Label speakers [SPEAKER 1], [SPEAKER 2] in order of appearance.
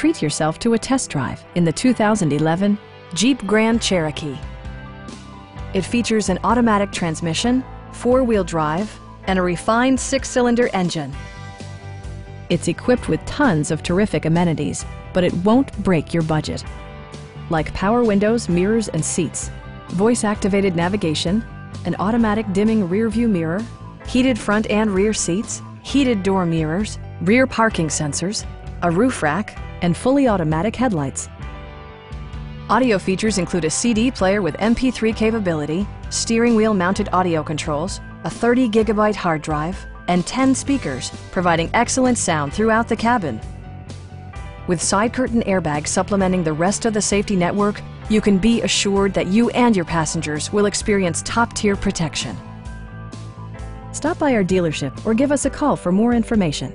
[SPEAKER 1] treat yourself to a test drive in the 2011 Jeep Grand Cherokee. It features an automatic transmission, four-wheel drive, and a refined six-cylinder engine. It's equipped with tons of terrific amenities, but it won't break your budget. Like power windows, mirrors, and seats, voice-activated navigation, an automatic dimming rear-view mirror, heated front and rear seats, heated door mirrors, rear parking sensors, a roof rack, and fully automatic headlights. Audio features include a CD player with MP3 capability, steering wheel mounted audio controls, a 30-gigabyte hard drive, and 10 speakers, providing excellent sound throughout the cabin. With side curtain airbags supplementing the rest of the safety network, you can be assured that you and your passengers will experience top-tier protection. Stop by our dealership or give us a call for more information.